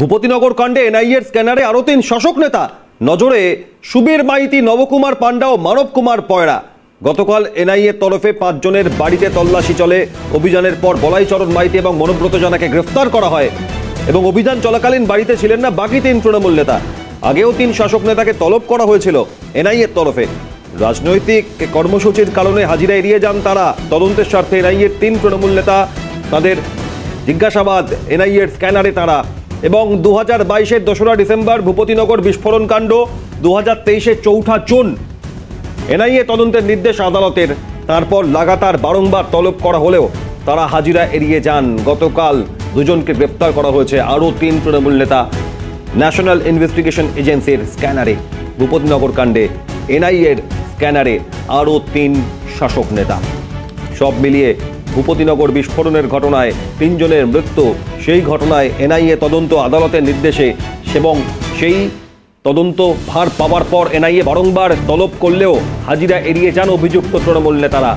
ভূপতিনগর কাণ্ডে এনআইএর স্ক্যানারে আরো 3 শাসক নেতা নজরে। সুবীর মাইতি, নবকুমার পান্ডা ও মানব কুমার পয়রা। গতকাল এনআইএর তরফে 5 জনের বাড়িতে তল্লাশি চলে। অভিযানের পর বলাইচরণ মাইতি এবং মনোব্রত জানাকে গ্রেফতার করা হয় এবং অভিযান চলাকালীন বাড়িতে ছিলেন না বাকি 3 তৃণমূল নেতা। আগেও 3 শাসক নেতাকে তলব করা হয়েছিল এনআইএর তরফে। রাজনৈতিক কর্মসূচির কারণে হাজিরা এড়িয়ে যান তারা। তদন্তের স্বার্থে এনআইএর 3 তৃণমূল নেতা, তাদের জিজ্ঞাসাবাদ এনআইএর স্ক্যানারে তারা। এবং 2022-এর 2রা ডিসেম্বর ভূপতিনগর বিস্ফোরণ কাণ্ড, 2023-এর 4ঠা জুন এনআইএ তদন্তের নির্দেশ আদালতের। তারপর লাগাতার বারংবার তলব করা হলেও তারা হাজিরা এড়িয়ে যান। গতকাল 2 জনকে গ্রেফতার করা হয়েছে, আরও 3 তৃণমূল নেতা ন্যাশনাল ইনভেস্টিগেশন এজেন্সির স্ক্যানারে। ভূপতিনগর কাণ্ডে এনআইএর স্ক্যানারে আরও 3 শাসক নেতা। সব মিলিয়ে ভূপতিনগর বিস্ফোরণের ঘটনায় 3 জনের মৃত্যু। সেই ঘটনায় এনআইএ তদন্ত আদালতের নির্দেশে এবং সেই তদন্ত ভার পাওয়ার পর এনআইএ বারংবার তলব করলেও হাজিরা এড়িয়ে যান অভিযুক্ত তৃণমূল নেতারা।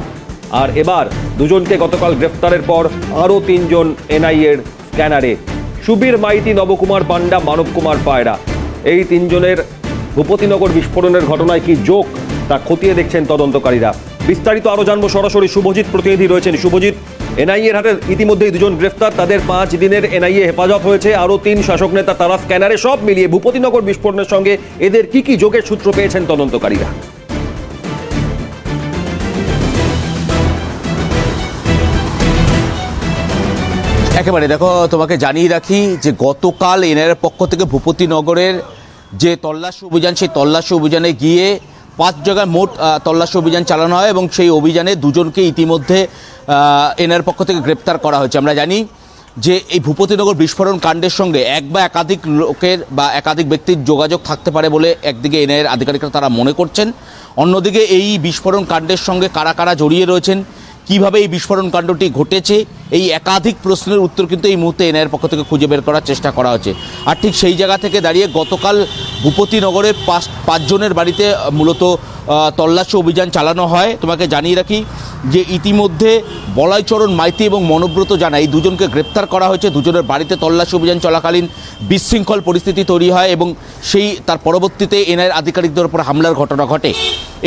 আর এবার 2 জনকে গতকাল গ্রেফতারের পর আরও 3 জন এনআইএর স্ক্যানারে। সুবীর মাইতি, নবকুমার পান্ডা, মানব কুমার পায়রা, এই 3 জনের ভূপতিনগর বিস্ফোরণের ঘটনায় কি যোগ তা খতিয়ে দেখছেন তদন্তকারীরা। বিস্তারিত আরো জানবো, সরাসরি শুভজিৎ প্রতিনিধি রয়েছেন। শুভজিৎ, এনআইএর হাতে ইতিমধ্যেই 2 জন গ্রেফতার, তাদের 5 দিনের এনআইএ হেফাজত হয়েছে, আরো 3 শাসক নেতা তারা স্ক্যানারে। সব মিলিয়ে ভূপতিনগর বিস্ফোরণের সঙ্গে এদের কি যোগের সূত্র পেয়েছেন তদন্তকারীরা? একেবারে দেখো, তোমাকে জানিয়ে রাখি যে গতকাল এনআইএর পক্ষ থেকে ভূপতিনগরের যে তল্লাশি অভিযান, সেই তল্লাশি অভিযানে গিয়ে 5 জায়গায় মোট তল্লাশি অভিযান চালানো হয় এবং সেই অভিযানে 2 জনকে ইতিমধ্যে এনআইএর পক্ষ থেকে গ্রেপ্তার করা হয়েছে। আমরা জানি যে এই ভূপতিনগর বিস্ফোরণ কাণ্ডের সঙ্গে এক বা একাধিক লোকের বা একাধিক ব্যক্তির যোগাযোগ থাকতে পারে বলে একদিকে এনআইএর আধিকারিকরা তারা মনে করছেন, অন্যদিকে এই বিস্ফোরণ কাণ্ডের সঙ্গে কারা কারা জড়িয়ে রয়েছেন, কিভাবে এই বিস্ফোরণ কাণ্ডটি ঘটেছে, এই একাধিক প্রশ্নের উত্তর কিন্তু এই মুহূর্তে এনআইএর পক্ষ থেকে খুঁজে বের করার চেষ্টা করা হচ্ছে। আর ঠিক সেই জায়গা থেকে দাঁড়িয়ে গতকাল ভূপতিনগরে 5 জনের বাড়িতে মূলত তল্লাশি অভিযান চালানো হয়। তোমাকে জানিয়ে রাখি যে ইতিমধ্যে বলাইচরণ মাইতি এবং মনোব্রত জানা, এই 2 জনকে গ্রেপ্তার করা হয়েছে। 2 জনের বাড়িতে তল্লাশি অভিযান চলাকালীন বিশৃঙ্খল পরিস্থিতি তৈরি হয় এবং তার পরবর্তীতে এনআইএর আধিকারিকদের উপর হামলার ঘটনা ঘটে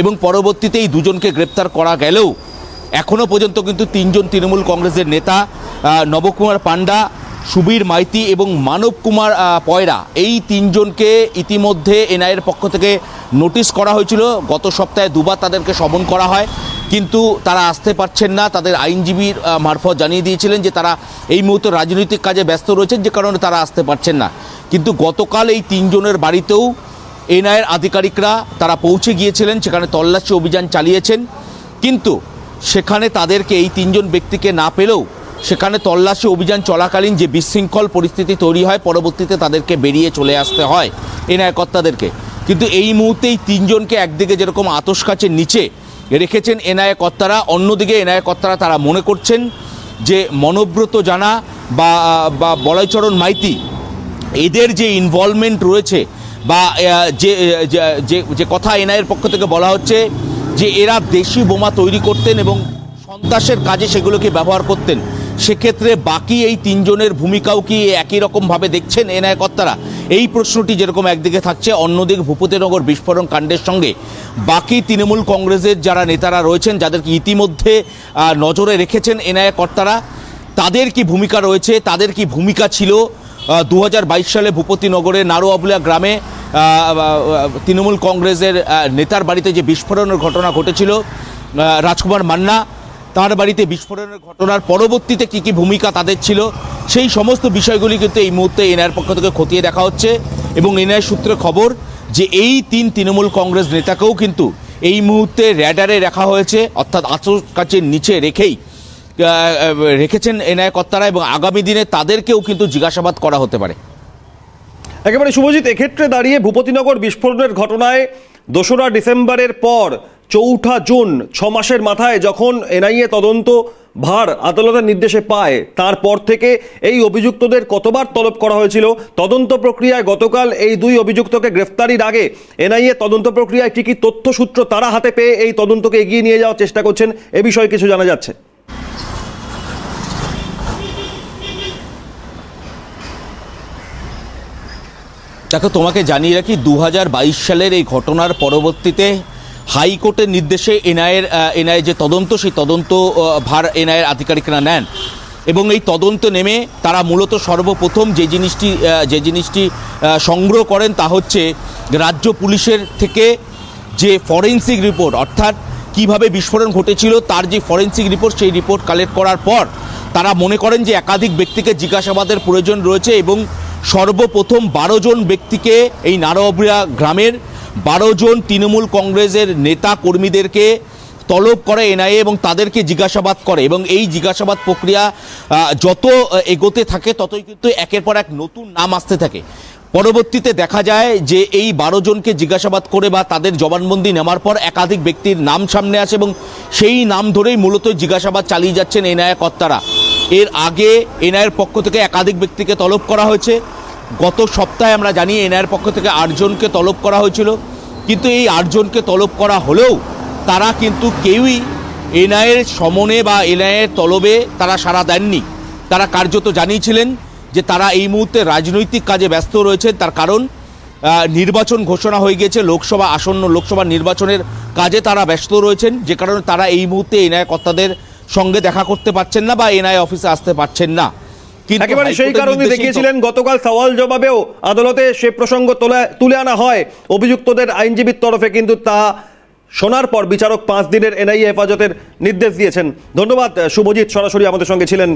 এবং পরবর্তীতে এই 2 জনকে গ্রেপ্তার করা গেলেও এখনও পর্যন্ত কিন্তু 3 জন তৃণমূল কংগ্রেসের নেতা, নবকুমার পান্ডা, সুবীর মাইতি এবং মানব কুমার পয়রা, এই 3 জনকে ইতিমধ্যে এনআইএর পক্ষ থেকে নোটিশ করা হয়েছিল। গত সপ্তাহে 2 বার তাদেরকে সমন করা হয়, কিন্তু তারা আসতে পারছেন না। তাদের আইনজীবীর মারফত জানিয়ে দিয়েছিলেন যে তারা এই মুহূর্তে রাজনৈতিক কাজে ব্যস্ত রয়েছেন, যে কারণে তারা আসতে পারছেন না। কিন্তু গতকাল এই 3 জনের বাড়িতেও এনআইএর আধিকারিকরা তারা পৌঁছে গিয়েছিলেন, সেখানে তল্লাশি অভিযান চালিয়েছেন। কিন্তু সেখানে তাদেরকে, এই 3 জন ব্যক্তিকে না পেলেও সেখানে তল্লাশি অভিযান চলাকালীন যে বিশৃঙ্খল পরিস্থিতি তৈরি হয়, পরবর্তীতে তাদেরকে বেরিয়ে চলে আসতে হয় এনআইএ কর্তাদেরকে। কিন্তু এই মুহূর্তে এই 3 জনকে একদিকে যেরকম আতশকাচের নিচে রেখেছেন এনআইএ কর্তারা, অন্যদিকে এনআইএ কর্তারা তারা মনে করছেন যে মনোব্রত জানা বা বলাইচরণ মাইতি, এদের যে ইনভলভমেন্ট রয়েছে বা যে কথা এনআইএর পক্ষ থেকে বলা হচ্ছে যে এরা দেশি বোমা তৈরি করতেন এবং সন্ত্রাসের কাজে সেগুলোকে ব্যবহার করতেন, সেক্ষেত্রে বাকি এই 3 জনের ভূমিকাও কি একই রকমভাবে দেখছেন এনআইএ কর্তারা? এই প্রশ্নটি যেরকম একদিকে থাকছে, অন্যদিকে ভূপতিনগর বিস্ফোরণ কাণ্ডের সঙ্গে বাকি তৃণমূল কংগ্রেসের যারা নেতারা রয়েছেন, যাদেরকে ইতিমধ্যে নজরে রেখেছেন এনআইএ কর্তারা, তাদের কি ভূমিকা রয়েছে, তাদের কি ভূমিকা ছিল 2022 সালে ভূপতিনগরে নারোয়াবুলিয়া গ্রামে তৃণমূল কংগ্রেসের নেতার বাড়িতে যে বিস্ফোরণের ঘটনা ঘটেছিল, রাজকুমার মান্না তার বাড়িতে বিস্ফোরণের ঘটনার পরবর্তীতে কি ভূমিকা তাদের ছিল, সেই সমস্ত বিষয়গুলি কিন্তু এই মুহূর্তে এনআইএর পক্ষ থেকে খতিয়ে দেখা হচ্ছে। এবং এনআইএ সূত্রে খবর যে এই 3 তৃণমূল কংগ্রেস নেতাকেও কিন্তু এই মুহূর্তে র্যাডারে রাখা হয়েছে, অর্থাৎ আতশকাচের নিচে রেখেছেন এনআইএ কর্তারা এবং আগামী দিনে তাদেরকেও কিন্তু জিজ্ঞাসাবাদ করা হতে পারে। একেবারে শুভজিৎ, এক্ষেত্রে দাঁড়িয়ে ভূপতিনগর বিস্ফোরণের ঘটনায় 2রা ডিসেম্বরের পর 4ঠা জুন, 6 মাসের মাথায় যখন এনআইএ তদন্ত ভার আদালতের নির্দেশে পায়, তারপর থেকে এই অভিযুক্তদের কতবার তলব করা হয়েছিল? তদন্ত প্রক্রিয়ায় গতকাল এই 2 অভিযুক্তকে গ্রেফতারির আগে এনআইএ তদন্ত প্রক্রিয়ায় কি তথ্যসূত্র তারা হাতে পেয়ে এই তদন্তকে এগিয়ে নিয়ে যাওয়ার চেষ্টা করছেন, এ বিষয়ে কিছু জানা যাচ্ছে? দেখো, তোমাকে জানিয়ে রাখি 2022 সালের এই ঘটনার পরবর্তীতে হাইকোর্টের নির্দেশে এনআইএ যে তদন্ত, সেই তদন্ত ভার এনআইএর আধিকারিকরা নেন এবং এই তদন্ত নেমে তারা মূলত সর্বপ্রথম যে জিনিসটি সংগ্রহ করেন তা হচ্ছে রাজ্য পুলিশের থেকে যে ফরেন্সিক রিপোর্ট, অর্থাৎ কিভাবে বিস্ফোরণ ঘটেছিল তার যে ফরেন্সিক রিপোর্ট, সেই রিপোর্ট কালেক্ট করার পর তারা মনে করেন যে একাধিক ব্যক্তিকে জিজ্ঞাসাবাদের প্রয়োজন রয়েছে এবং সর্বপ্রথম 12 জন ব্যক্তিকে, এই নারোবরা গ্রামের 12 জন তৃণমূল কংগ্রেসের নেতা কর্মীদেরকে তলব করে এনআইএ এবং তাদেরকে জিজ্ঞাসাবাদ করে এবং এই জিজ্ঞাসাবাদ প্রক্রিয়া যত এগোতে থাকে ততই কিন্তু একের পর এক নতুন নাম আসতে থাকে। পরবর্তীতে দেখা যায় যে এই 12 জনকে জিজ্ঞাসাবাদ করে বা তাদের জবানবন্দি নেওয়ার পর একাধিক ব্যক্তির নাম সামনে আসে এবং সেই নাম ধরেই মূলত জিজ্ঞাসাবাদ চালিয়ে যাচ্ছেন এনআইএ কর্তারা। এর আগে এনআইএর পক্ষ থেকে একাধিক ব্যক্তিকে তলব করা হয়েছে। গত সপ্তাহে আমরা জানি এনআইএর পক্ষ থেকে 8 জনকে তলব করা হয়েছিল, কিন্তু এই 8 জনকে তলব করা হলেও তারা কিন্তু কেউই এনআইএর সমনে বা এনআইএর তলবে তারা সাড়া দেননি। তারা কার্যত জানিয়েছিলেন যে তারা এই মুহূর্তে রাজনৈতিক কাজে ব্যস্ত রয়েছেন, তার কারণ নির্বাচন ঘোষণা হয়ে গিয়েছে, আসন্ন লোকসভা নির্বাচনের কাজে তারা ব্যস্ত রয়েছেন, যে কারণে তারা এই মুহূর্তে এনআইএ কর্তাদের সঙ্গে দেখা করতে পারছেন না বা এনআইএ অফিসে আসতে পারছেন না। একেবারে সেই কারণে দেখিয়েছিলেন গতকাল সওয়াল জবাবেও আদালতে সে প্রসঙ্গ তুলে আনা হয় অভিযুক্তদের আইনজীবীর তরফে, কিন্তু তা শোনার পর বিচারক 5 দিনের এনআইএ হেফাজতের নির্দেশ দিয়েছেন। ধন্যবাদ শুভজিৎ, সরাসরি আমাদের সঙ্গে ছিলেন।